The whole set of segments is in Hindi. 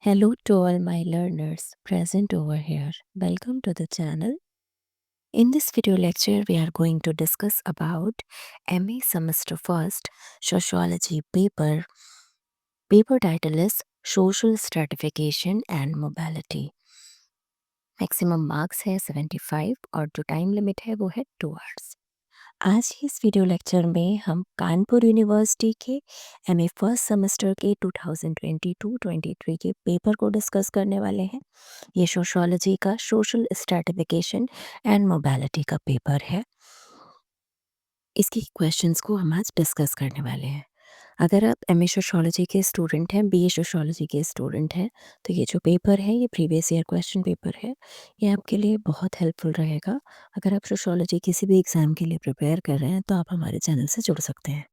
Hello to all my learners present over here. Welcome to the channel. In this video lecture, we are going to discuss about MA Semester First Sociology paper. Paper title is Social Stratification and Mobility. Maximum marks है 75 और जो टाइम लिमिट है वो है 2 आवर्स। आज की इस वीडियो लेक्चर में हम कानपुर यूनिवर्सिटी के एमए फर्स्ट सेमेस्टर के 2022-23 के पेपर को डिस्कस करने वाले हैं। ये सोशियोलॉजी का सोशल स्ट्रैटिफिकेशन एंड मोबिलिटी का पेपर है। इसकी क्वेश्चंस को हम आज डिस्कस करने वाले हैं। अगर आप एमए सोशियोलॉजी के स्टूडेंट हैं, बीए सोशियोलॉजी के स्टूडेंट हैं, तो ये जो पेपर है ये प्रीवियस ईयर क्वेश्चन पेपर है। ये आपके लिए बहुत हेल्पफुल रहेगा। अगर आप सोशियोलॉजी किसी भी एग्ज़ाम के लिए प्रिपेयर कर रहे हैं तो आप हमारे चैनल से जुड़ सकते हैं।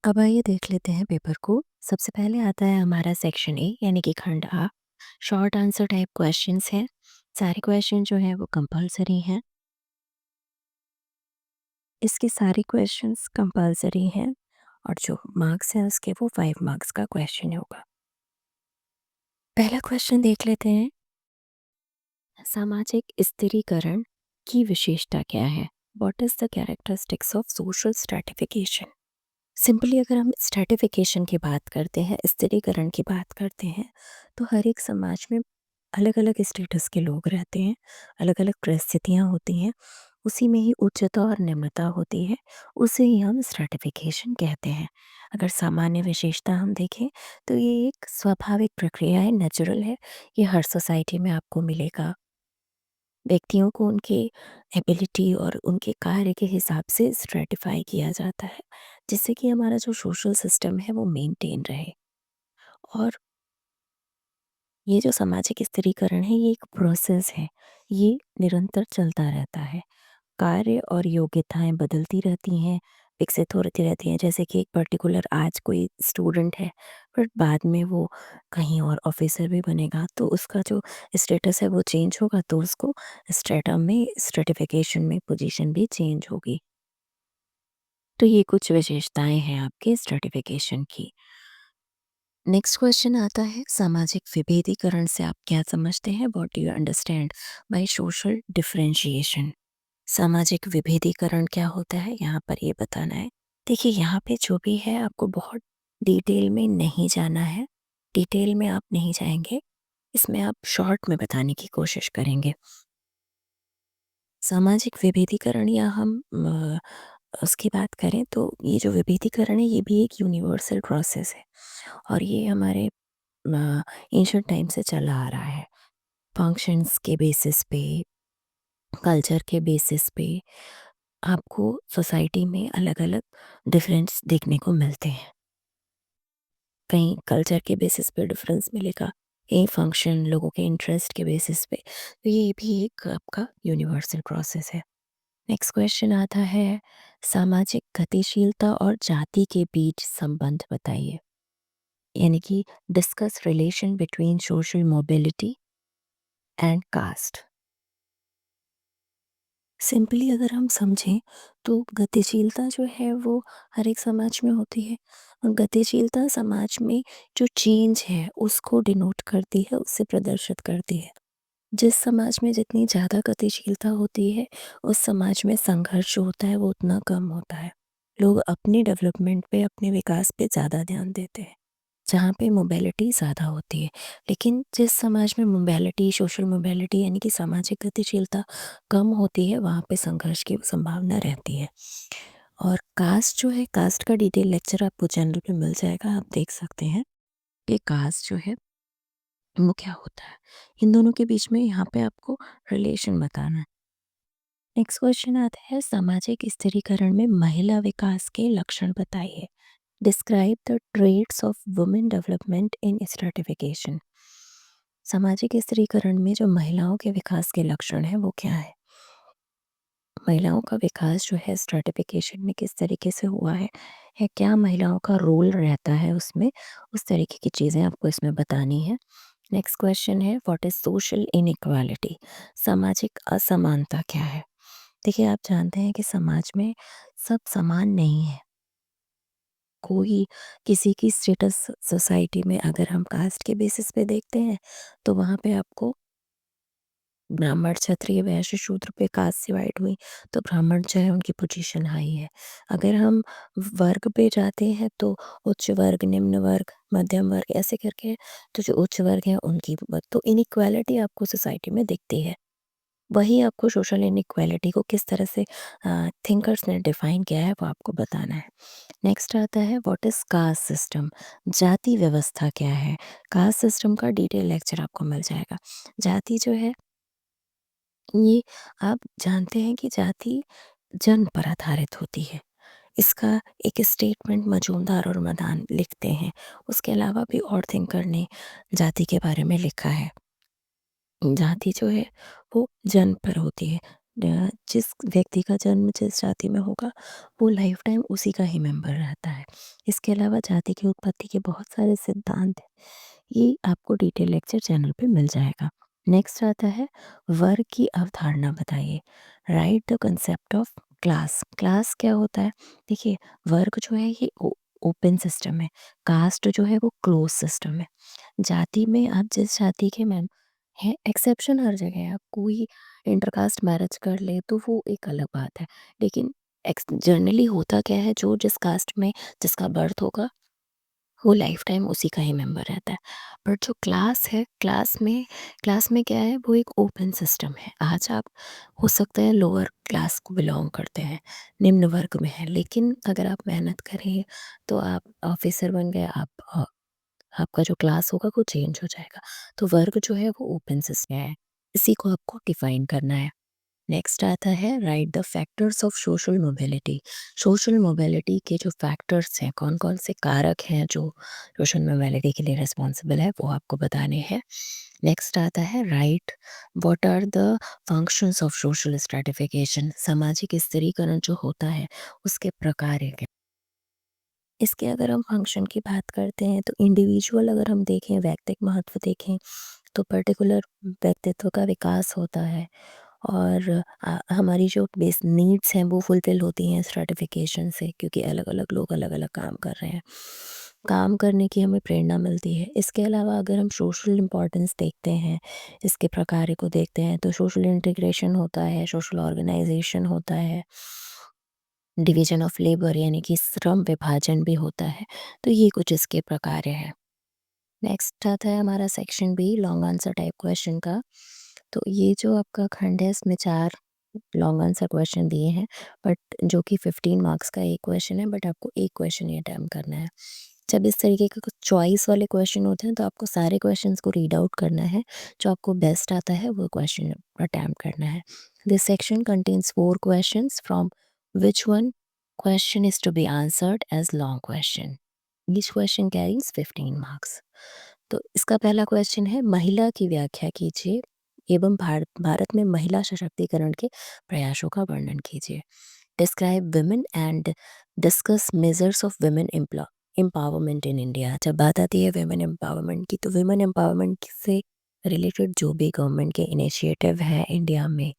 अब आइए देख लेते हैं पेपर को। सबसे पहले आता है हमारा सेक्शन ए यानी कि खंड आ। शॉर्ट आंसर टाइप क्वेश्चंस हैं। सारे क्वेश्चन जो हैं वो कंपल्सरी हैं। इसके सारे क्वेश्चंस कंपल्सरी हैं और जो मार्क्स हैं उसके वो 5 मार्क्स का क्वेश्चन होगा। पहला क्वेश्चन देख लेते हैं। सामाजिक स्थिरीकरण की विशेषता क्या है? What is the characteristics of social stratification? Simply अगर हम स्ट्रैटिफिकेशन की बात करते हैं, स्थिरीकरण की बात करते हैं, तो हर एक समाज में अलग अलग स्टेटस के लोग रहते हैं, अलग अलग परिस्थितियाँ होती हैं, उसी में ही उच्चता और निम्नता होती है, उसे ही हम स्ट्रैटिफिकेशन कहते हैं। अगर सामान्य विशेषता हम देखें तो ये एक स्वाभाविक प्रक्रिया है, नेचुरल है, ये हर सोसाइटी में आपको मिलेगा। व्यक्तियों को उनके एबिलिटी और उनके कार्य के हिसाब से स्ट्रैटिफाई किया जाता है, जिससे कि हमारा जो सोशल सिस्टम है वो मेंटेन रहे। और ये जो सामाजिक स्थिरीकरण है ये एक प्रोसेस है, ये निरंतर चलता रहता है। कार्य और योग्यताएँ बदलती रहती हैं, विकसित होती रहती हैं। जैसे कि एक पर्टिकुलर आज कोई स्टूडेंट है, बट बाद में वो कहीं और ऑफ़िसर भी बनेगा, तो उसका जो स्टेटस है वो चेंज होगा, तो उसको स्ट्रेटा में स्ट्रैटिफ़िकेशन में पोजीशन भी चेंज होगी। तो ये कुछ विशेषताएँ हैं आपके स्ट्रैटिफ़िकेशन की। नेक्स्ट क्वेश्चन आता है, सामाजिक विभेदीकरण से आप क्या समझते हैं? What do you understand by social differentiation? सामाजिक विभेदीकरण क्या होता है यहाँ पर ये बताना है। देखिए यहाँ पे जो भी है आपको बहुत डिटेल में नहीं जाना है, डिटेल में आप नहीं जाएंगे, इसमें आप शॉर्ट में बताने की कोशिश करेंगे। सामाजिक विभेदीकरण या हम उसकी बात करें तो ये जो विभेदीकरण है ये भी एक यूनिवर्सल प्रोसेस है और ये हमारे एंशिएंट टाइम से चला आ रहा है। फंक्शंस के बेसिस पे, कल्चर के बेसिस पे आपको सोसाइटी में अलग-अलग डिफरेंस देखने को मिलते हैं। कहीं कल्चर के बेसिस पे डिफरेंस मिलेगा, कहीं फंक्शन लोगों के इंटरेस्ट के बेसिस पे, तो ये भी एक आपका यूनिवर्सल प्रोसेस है। नेक्स्ट क्वेश्चन आता है, सामाजिक गतिशीलता और जाति के बीच संबंध बताइए। यानी कि discuss relation between social mobility and caste. Simply अगर हम समझें तो गतिशीलता जो है वो हर एक समाज में होती है। गतिशीलता समाज में जो चेंज है उसको डिनोट करती है, उससे प्रदर्शित करती है। जिस समाज में जितनी ज़्यादा गतिशीलता होती है, उस समाज में संघर्ष जो होता है वो उतना कम होता है। लोग अपने डेवलपमेंट पे, अपने विकास पे ज़्यादा ध्यान देते हैं। जहाँ पे मोबिलिटी ज़्यादा होती है। लेकिन जिस समाज में मोबिलिटी, सोशल मोबिलिटी यानी कि सामाजिक गतिशीलता कम होती है, वहाँ पे संघर्ष की संभावना रहती है। और कास्ट जो है, कास्ट का डिटेल लेक्चर आपको चैनल पे मिल जाएगा, आप देख सकते हैं कि कास्ट जो है वो क्या होता है। इन दोनों के बीच में यहाँ पे आपको रिलेशन बताना है। नेक्स्ट क्वेश्चन आता है, सामाजिक स्थिरीकरण में महिला विकास के लक्षण बताइए। Describe the traits of women development in stratification. सामाजिक स्त्रीकरण में जो महिलाओं के विकास के लक्षण हैं वो क्या है? महिलाओं का विकास जो है स्ट्रैटिफिकेशन में किस तरीके से हुआ है, या क्या महिलाओं का रोल रहता है उसमें, उस तरीके की चीज़ें आपको इसमें बतानी है। नेक्स्ट क्वेश्चन है, व्हाट इज सोशल इनइक्वालिटी? सामाजिक असमानता क्या है? देखिए आप जानते हैं कि समाज में सब समान नहीं है। कोई किसी की स्टेटस सोसाइटी में अगर हम कास्ट के बेसिस पे देखते हैं, तो वहाँ पे आपको ब्राह्मण, क्षत्रिय, वैश्य, शूद्र पे कास्ट डिवाइड हुई, तो ब्राह्मण जो है उनकी पोजीशन हाई है। अगर हम वर्ग पे जाते हैं तो उच्च वर्ग, निम्न वर्ग, मध्यम वर्ग ऐसे करके है, तो जो उच्च वर्ग है उनकी तो इनइक्वालिटी आपको सोसाइटी में दिखती है। वही आपको सोशल इनइक्वालिटी को किस तरह से थिंकर्स ने डिफाइन किया है वो आपको बताना है। नेक्स्ट आता है व्हाट इज़ कास्ट सिस्टम, जाति व्यवस्था क्या है? कास्ट सिस्टम का डिटेल लेक्चर आपको मिल जाएगा। जाति जो है ये आप जानते हैं कि जाति जन्म पर आधारित होती है। इसका एक स्टेटमेंट मजूमदार और मदान लिखते हैं। उसके अलावा भी और थिंकर ने जाति के बारे में लिखा है। जाति जो है वो जन्म पर होती है। जिस व्यक्ति का जन्म जिस जाति में होगा वो लाइफ टाइम उसी का ही मेंबर रहता है। इसके अलावा जाति की उत्पत्ति के बहुत सारे सिद्धांत हैं। ये आपको डिटेल लेक्चर चैनल पे मिल जाएगा। नेक्स्ट आता है वर्ग की अवधारणा बताइए। Right the concept of class. Class क्या होता है? देखिए, वर्ग जो है ये ओपन सिस्टम है, कास्ट जो है वो क्लोज सिस्टम है। जाति में आप जिस जाति के मैम है, एक्सेप्शन हर जगह है। आप कोई इंटरकास्ट मैरिज कर ले तो वो एक अलग बात है, लेकिन जनरली होता क्या है, जो जिस कास्ट में जिसका बर्थ होगा वो लाइफ टाइम उसी का ही मेंबर रहता है। बट जो क्लास है, क्लास में क्या है, वो एक ओपन सिस्टम है। आज आप हो सकता है लोअर क्लास को बिलोंग करते हैं, निम्न वर्ग में है, लेकिन अगर आप मेहनत करें तो आप ऑफिसर बन गए, आपका जो क्लास होगा वो चेंज हो जाएगा। तो वर्ग जो है वो ओपन सिस्टम है, इसी को आपको डिफाइन करना है। नेक्स्ट आता है right the factors of social mobility. Social mobility के जो फैक्टर्स हैं, कौन कौन से कारक हैं जो सोशल मोबिलिटी के लिए रिस्पॉन्सिबल है, वो आपको बताने हैं। नेक्स्ट आता है right what are the functions of social stratification. सामाजिक स्थिरीकरण जो होता है उसके प्रकार हैं। इसके अगर हम फंक्शन की बात करते हैं तो इंडिविजुअल अगर हम देखें, वैयक्तिक महत्व देखें, तो पर्टिकुलर व्यक्तित्व का विकास होता है और हमारी जो बेस नीड्स हैं वो फुलफ़िल होती हैं स्ट्रैटिफ़िकेशन से, क्योंकि अलग-अलग लोग अलग-अलग काम कर रहे हैं। काम करने की हमें प्रेरणा मिलती है। इसके अलावा अगर हम सोशल इम्पोर्टेंस देखते हैं, इसके प्रकार को देखते हैं, तो सोशल इंटीग्रेशन होता है, सोशल ऑर्गेनाइज़ेशन होता है, डिवीज़न ऑफ लेबर यानी कि श्रम विभाजन भी होता है। तो ये कुछ इसके प्रकार हैं। नेक्स्ट आता है हमारा section B, long answer type question का। तो ये जो आपका खंड है इसमें 4 लॉन्ग आंसर क्वेश्चन दिए हैं, बट जो कि 15 मार्क्स का एक क्वेश्चन है, बट आपको एक क्वेश्चन ही अटेम्प्ट करना है। जब इस तरीके के कुछ चॉइस वाले क्वेश्चन होते हैं तो आपको सारे क्वेश्चंस को रीड आउट करना है, जो आपको बेस्ट आता है वो क्वेश्चन अटेम्प्ट करना है। This section contains 4 questions from which one question is to be answered as long question. Each question carries 15 marks. तो इसका पहला क्वेश्चन है महिला की व्याख्या कीजिए एवं भारत में महिला सशक्तिकरण के प्रयासों का वर्णन कीजिए। Describe women and discuss measures of women empowerment in India. जब बात आती है वुमेन एम्पावरमेंट की, तो वुमेन एम्पावरमेंट से रिलेटेड जो भी गवर्नमेंट के इनिशिएटिव है इंडिया में,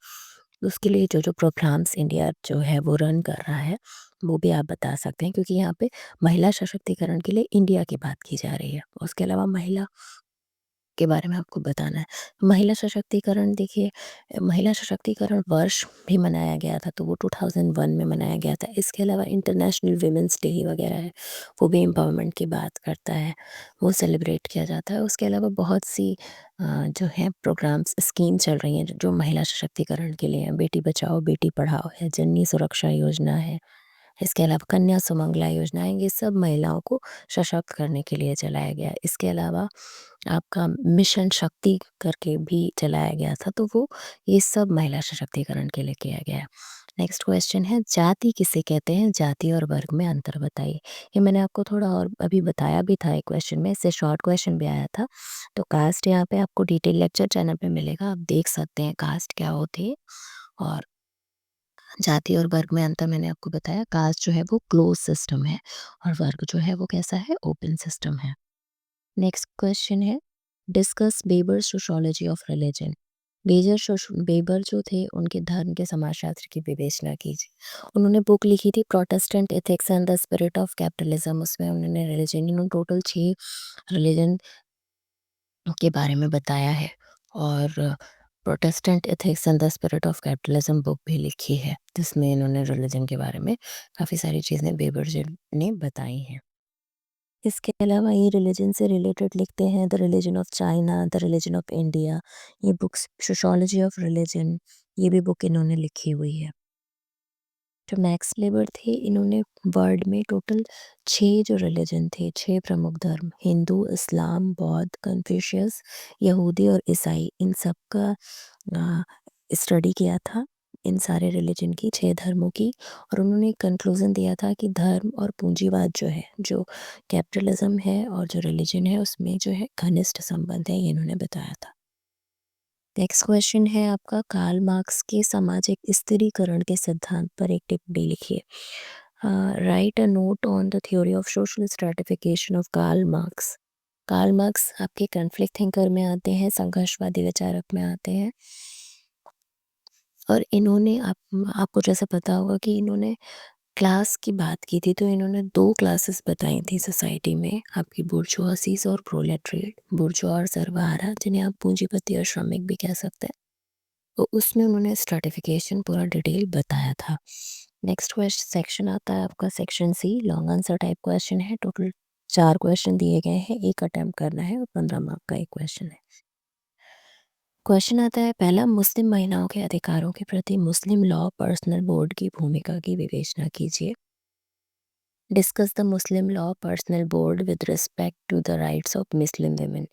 उसके लिए जो जो प्रोग्राम्स इंडिया जो है वो रन कर रहा है, वो भी आप बता सकते हैं, क्योंकि यहाँ पे महिला सशक्तिकरण के लिए इंडिया की बात की जा रही है। उसके अलावा महिला के बारे में आपको बताना है। महिला सशक्तिकरण देखिए, महिला सशक्तिकरण वर्ष भी मनाया गया था, तो वो 2001 में मनाया गया था। इसके अलावा इंटरनेशनल वुमेन्स डे वगैरह है, वो भी एम्पावरमेंट की बात करता है, वो सेलिब्रेट किया जाता है। उसके अलावा बहुत सी जो है प्रोग्राम्स, स्कीम चल रही हैं जो महिला सशक्तिकरण के लिए हैं। बेटी बचाओ बेटी पढ़ाओ है, जननी सुरक्षा योजना है, इसके अलावा कन्या सुमंगला योजना है। ये सब महिलाओं को सशक्त करने के लिए चलाया गया है। इसके अलावा आपका मिशन शक्ति करके भी चलाया गया था, तो वो ये सब महिला सशक्तिकरण के लिए किया गया है। नेक्स्ट क्वेश्चन है जाति किसे कहते हैं, जाति और वर्ग में अंतर बताइए। ये मैंने आपको थोड़ा और अभी बताया भी था एक क्वेश्चन में, इससे शॉर्ट क्वेश्चन भी आया था। तो कास्ट यहाँ पे आपको डिटेल लेक्चर चैनल पे मिलेगा, आप देख सकते हैं कास्ट क्या होती है। और जाति और वर्ग में अंतर मैंने आपको बताया, कास्ट जो है वो क्लोज सिस्टम है और वर्ग जो है वो कैसा है, ओपन सिस्टम है। नेक्स्ट क्वेश्चन है discuss Weber's sociology of religion. Weber जो थे उनके धर्म के समाजशास्त्र की विवेचना कीजिए। उन्होंने बुक लिखी थी Protestant ethics and the spirit of capitalism, उसमें उन्होंने रिलीजन टोटल 6 रिलीजन के बारे में बताया है और Protestant ethics and the spirit of capitalism book भी लिखी है, जिसमें इन्होंने रिलीजन के बारे में काफ़ी सारी चीज़ें बेबर जी ने बताई हैं। इसके अलावा ये रिलीजन से रिलेटेड लिखते हैं the religion of China, the religion of India, ये बुक्स सोशियोलॉजी ऑफ रिलीजन, ये भी बुक इन्होंने लिखी हुई है। जो मैक्स वेबर थे, इन्होंने वर्ल्ड में टोटल 6 जो रिलीजन थे, 6 प्रमुख धर्म, हिंदू, इस्लाम, बौद्ध, कन्फ्यूशियस, यहूदी और ईसाई, इन सब का स्टडी किया था, इन सारे रिलीजन की, 6 धर्मों की, और उन्होंने एक कंक्लूज़न दिया था कि धर्म और पूंजीवाद जो है, जो कैपिटलिज्म है और जो रिलीजन है, उसमें जो है घनिष्ठ संबंध है, ये इन्होंने बताया था। नेक्स्ट क्वेश्चन है आपका, कार्ल मार्क्स के सामाजिक स्थिरीकरण के सिद्धांत पर एक टिप्पणी लिखिए। Write a note on the theory of social stratification of Karl Marx. Karl Marx आपके कॉन्फ्लिक्ट थिंकर में आते हैं, संघर्षवादी विचारक में आते हैं, और इन्होंने आपको जैसे पता होगा कि इन्होंने क्लास की बात की थी, तो इन्होंने 2 क्लासेस बताई थी सोसाइटी में, आपकी बुर्जुआसीज़ और प्रोलेटरिएट, बुर्जुआ और सर्वहारा, जिन्हें आप पूंजीपति और श्रमिक भी कह सकते हैं। तो उसमें उन्होंने स्ट्रैटिफिकेशन पूरा डिटेल बताया था। नेक्स्ट सेक्शन आता है आपका section C, long answer type question है। टोटल 4 क्वेश्चन दिए गए हैं, 1 अटेम्प्ट करना है और 15 मार्क का एक क्वेश्चन है। क्वेश्चन आता है पहला, मुस्लिम महिलाओं के अधिकारों के प्रति मुस्लिम लॉ पर्सनल बोर्ड की भूमिका की विवेचना कीजिए। Discuss the Muslim law personal board with respect to the rights of Muslim women.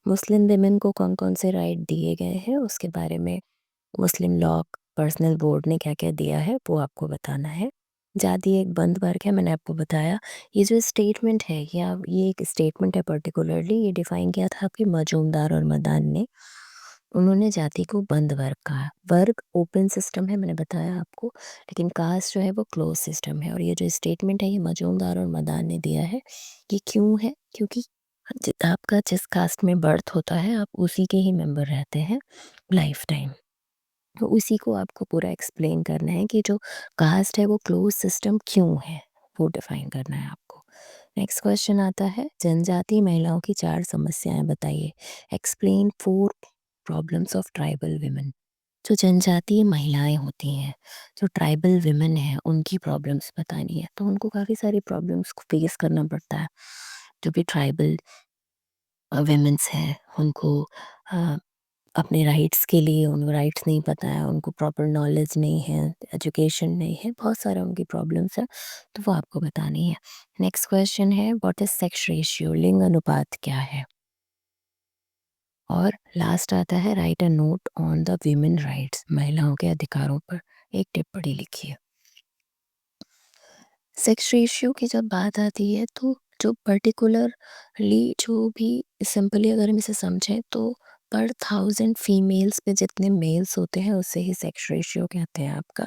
Muslim women को कौन कौन से राइट दिए गए हैं, उसके बारे में मुस्लिम लॉ पर्सनल बोर्ड ने क्या-क्या दिया है, वो आपको बताना है। जाति एक बंद वर्ग है, मैंने आपको बताया। ये जो स्टेटमेंट है, ये एक स्टेटमेंट है पर्टिकुलरली, ये डिफाइन किया था आपके मजूमदार और मदान ने। उन्होंने जाति को बंद वर्ग कहा। वर्ग ओपन सिस्टम है, मैंने बताया आपको, लेकिन कास्ट जो है वो क्लोज सिस्टम है। और ये जो स्टेटमेंट है, ये मजूमदार और मदान ने दिया है। ये क्यों है? क्योंकि आपका जिस कास्ट में बर्थ होता है, आप उसी के ही मेंबर रहते हैं लाइफ टाइम। तो उसी को आपको पूरा एक्सप्लेन करना है कि जो कास्ट है वो क्लोज सिस्टम क्यों है, वो डिफाइन करना है आपको। नेक्स्ट क्वेश्चन आता है, जनजातीय महिलाओं की 4 समस्याएं बताइए। Explain 4 problems of tribal women. जो जनजातीय महिलाएं होती हैं, जो ट्राइबल विमेन हैं, उनकी प्रॉब्लम्स बतानी है, तो उनको काफ़ी सारी प्रॉब्लम्स को फेस करना पड़ता है। जो भी ट्राइबल विमेन्स हैं, उनको अ, अपने राइट्स के लिए उनको राइट्स नहीं पता है, उनको प्रॉपर नॉलेज नहीं है, एजुकेशन नहीं है, बहुत सारा उनकी प्रॉब्लम्स है, तो वो आपको बतानी है। नेक्स्ट क्वेश्चन है, व्हाट इज सेक्स रेशियो, लिंग अनुपात क्या है। और लास्ट आता है, right a note on the women rights, महिलाओं के अधिकारों पर एक टिप्पणी लिखिए। सेक्स रेशियो की जब बात आती है, तो जो पर्टिकुलरली जो भी सिंपली अगर हम इसे समझें, तो पर 1000 फीमेल्स पे जितने मेल्स होते हैं, उसे ही सेक्स रेशियो कहते हैं। आपका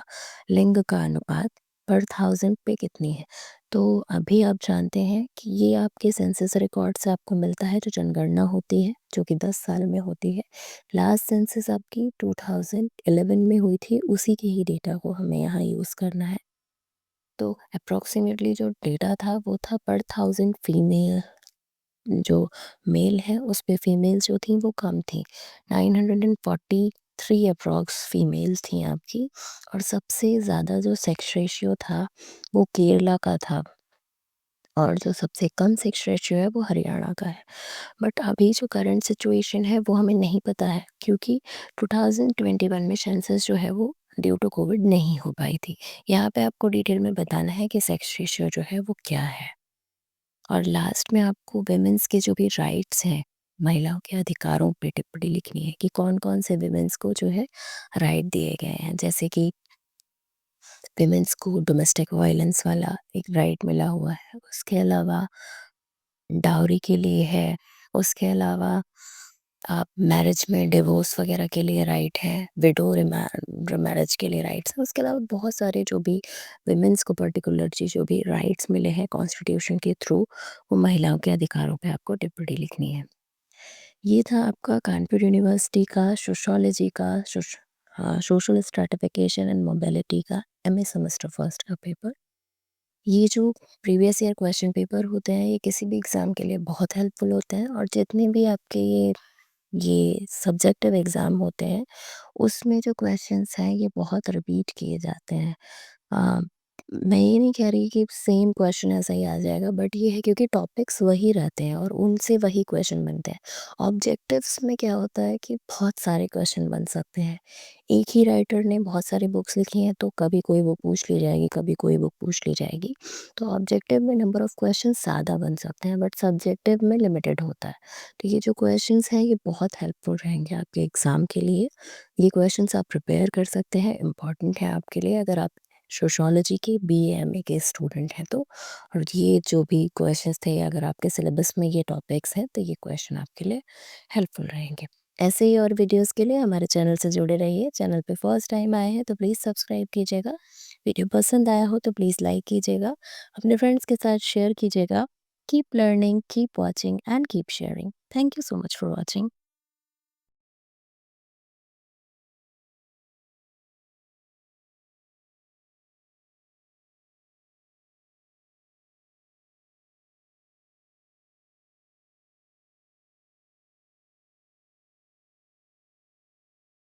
लिंग का अनुपात पर 1000 पे कितनी है। तो अभी आप जानते हैं कि ये आपके सेंसस रिकॉर्ड से आपको मिलता है, जो जनगणना होती है, जो कि 10 साल में होती है। लास्ट सेंसस आपकी 2011 में हुई थी, उसी के ही डेटा को हमें यहाँ यूज़ करना है। तो अप्रॉक्सीमेटली जो डेटा था, वो था पर 1000 फीमेल, जो मेल है उस पे फीमेल्स जो थी वो कम थी, 943 अप्रॉक्स फीमेल्स थी आपकी। और सबसे ज़्यादा जो सेक्स रेशियो था वो केरला का था, और जो सबसे कम सेक्स रेशियो है वो हरियाणा का है। बट अभी जो करंट सिचुएशन है वो हमें नहीं पता है, क्योंकि 2021 में सेंसस जो है वो ड्यू टू कोविड नहीं हो पाई थी। यहाँ पे आपको डिटेल में बताना है कि सेक्स रेशियो जो है वो क्या है। और लास्ट में आपको विमेंस के जो भी राइट्स हैं, महिलाओं के अधिकारों पे टिप्पणी लिखनी है कि कौन-कौन से विमेंस को जो है राइट दिए गए हैं। जैसे कि विमेंस को डोमेस्टिक वायलेंस वाला एक राइट मिला हुआ है, उसके अलावा डाउरी के लिए है, उसके अलावा आप मैरिज में डिवोर्स वगैरह के लिए राइट है, विडो मैरिज के लिए राइट्स हैं। उसके अलावा बहुत सारे जो भी विमेंस को पर्टिकुलरली जो भी राइट्स मिले हैं कॉन्स्टिट्यूशन के थ्रू, वो महिलाओं के अधिकारों पे आपको टिप्पणी लिखनी है। ये था आपका कानपुर यूनिवर्सिटी का सोशियोलॉजी का सोशल स्ट्रैटिफिकेशन एंड मोबिलिटी का एमए सेमेस्टर फर्स्ट का पेपर। ये जो प्रीवियस ईयर क्वेश्चन पेपर होते हैं, ये किसी भी एग्ज़ाम के लिए बहुत हेल्पफुल होते हैं, और जितने भी आपके ये सब्जेक्टिव एग्ज़ाम होते हैं, उसमें जो क्वेश्चंस हैं ये बहुत रिपीट किए जाते हैं। अ, मैं ये नहीं कह रही कि सेम क्वेश्चन ऐसा ही आ जाएगा, बट ये है क्योंकि टॉपिक्स वही रहते हैं और उनसे वही क्वेश्चन बनते हैं। ऑब्जेक्टिव्स में क्या होता है कि बहुत सारे क्वेश्चन बन सकते हैं। एक ही राइटर ने बहुत सारी बुक्स लिखी हैं, तो कभी कोई बुक पूछ ली जाएगी, कभी कोई बुक पूछ ली जाएगी। तो ऑब्जेक्टिव में नंबर ऑफ़ क्वेश्चन ज़्यादा बन सकते हैं, बट सब्जेक्टिव में लिमिटेड होता है। तो ये जो क्वेश्चंस हैं ये बहुत हेल्पफुल रहेंगे आपके एग्ज़ाम के लिए। ये क्वेश्चंस आप प्रिपेयर कर सकते हैं, इम्पॉर्टेंट है आपके लिए अगर आप सोशियोलॉजी के बीए एमए के स्टूडेंट हैं तो। और ये जो भी क्वेश्चंस थे, अगर आपके सिलेबस में ये टॉपिक्स हैं तो ये क्वेश्चन आपके लिए हेल्पफुल रहेंगे। ऐसे ही और वीडियोस के लिए हमारे चैनल से जुड़े रहिए। चैनल पे फर्स्ट टाइम आए हैं तो प्लीज़ सब्सक्राइब कीजिएगा। वीडियो पसंद आया हो तो प्लीज़ लाइक कीजिएगा, अपने फ्रेंड्स के साथ शेयर कीजिएगा। Keep learning, keep watching and keep sharing. Thank you so much for watching.